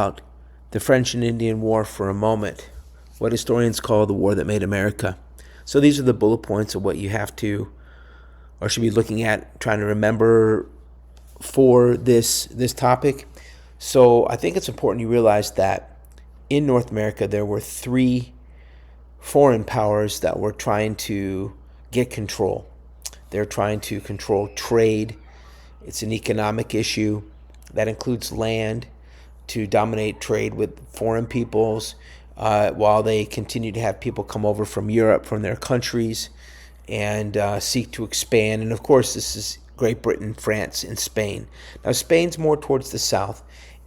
About the French and Indian War for a moment, what historians call the war that made America. So these are the bullet points of what you have to or should be looking at, trying to remember for this topic. So I think it's important you realize that in North America there were three foreign powers that were trying to get control. They're trying to control trade. It's an economic issue that includes land, to dominate trade with foreign peoples, while they continue to have people come over from Europe, from their countries, and seek to expand. And of course, this is Great Britain, France, and Spain. Now, Spain's more towards the south,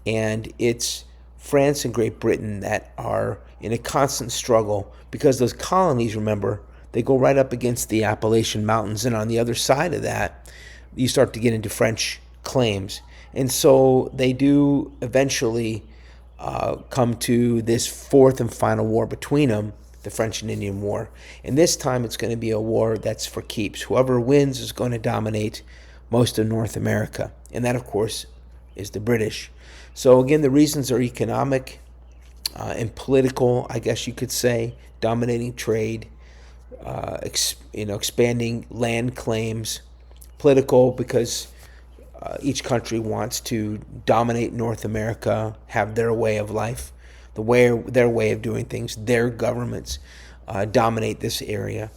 and it's France and Great Britain that are in a constant struggle because those colonies, remember, they go right up against the Appalachian Mountains, and on the other side of that, you start to get into French claims. And so they do eventually come to this fourth and final war between them, the French and Indian War. And this time it's going to be a war that's for keeps. Whoever wins is going to dominate most of North America. And that, of course, is the British. So again, the reasons are economic and political, I guess you could say, dominating trade, expanding land claims. Political because each country wants to dominate North America, have their way of life, their way of doing things. Their governments dominate this area.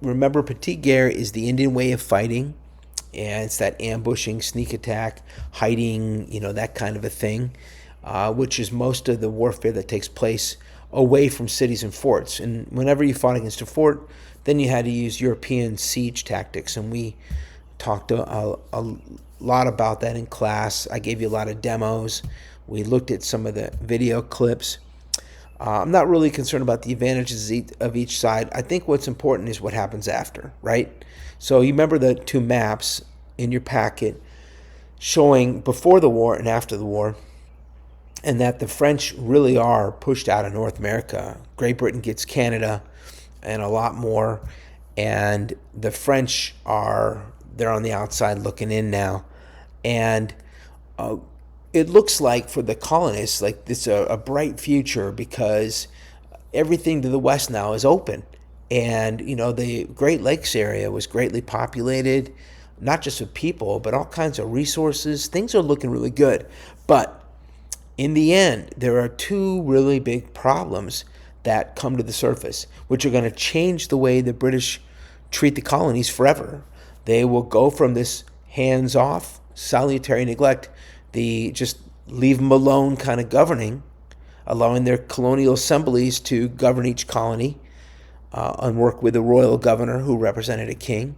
Remember, petite guerre is the Indian way of fighting, and it's that ambushing, sneak attack, hiding, that kind of a thing, which is most of the warfare that takes place away from cities and forts. And whenever you fought against a fort, then you had to use European siege tactics, and we talked a lot about that in class. I gave you a lot of demos. We looked at some of the video clips. I'm not really concerned about the advantages of each side. I think what's important is what happens after, right? So you remember the two maps in your packet showing before the war and after the war, and that the French really are pushed out of North America. Great Britain gets Canada and a lot more, and the French they're on the outside looking in now. And it looks like for the colonists, like it's a bright future because everything to the west now is open. And, the Great Lakes area was greatly populated, not just with people, but all kinds of resources. Things are looking really good. But in the end, there are two really big problems that come to the surface, which are going to change the way the British treat the colonies forever. They will go from this hands-off, salutary neglect, the just leave them alone kind of governing, allowing their colonial assemblies to govern each colony and work with a royal governor who represented a king.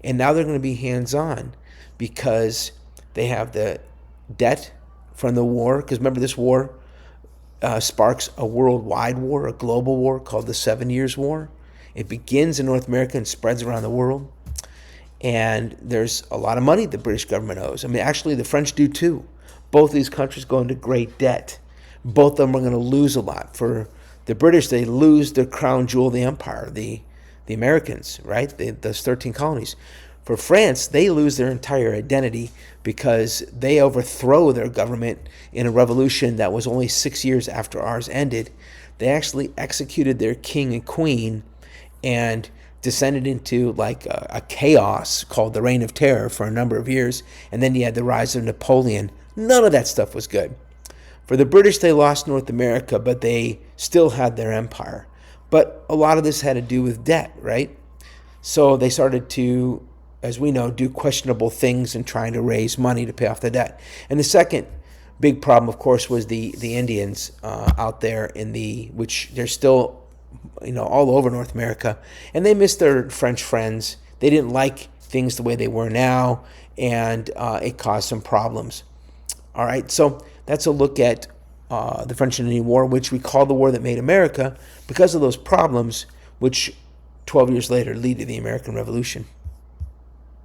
And now they're going to be hands-on because they have the debt from the war. Because remember, this war sparks a worldwide war, a global war called the 7 Years' War. It begins in North America and spreads around the world. And there's a lot of money the British government owes. I mean, actually, the French do too. Both these countries go into great debt. Both of them are going to lose a lot. For the British, they lose their crown jewel of the empire, the Americans, right? Those 13 colonies. For France, they lose their entire identity because they overthrow their government in a revolution that was only 6 years after ours ended. They actually executed their king and queen and descended into like a chaos called the Reign of Terror for a number of years. And then you had the rise of Napoleon. None of that stuff was good. For the British, they lost North America, but they still had their empire. But a lot of this had to do with debt, right? So they started to, as we know, do questionable things and trying to raise money to pay off the debt. And the second big problem, of course, was the Indians out there which they're still all over North America, and they missed their French friends. They didn't like things the way they were now, and it caused some problems. All right, so that's a look at the French and Indian War, which we call the war that made America because of those problems, which 12 years later lead to the American Revolution.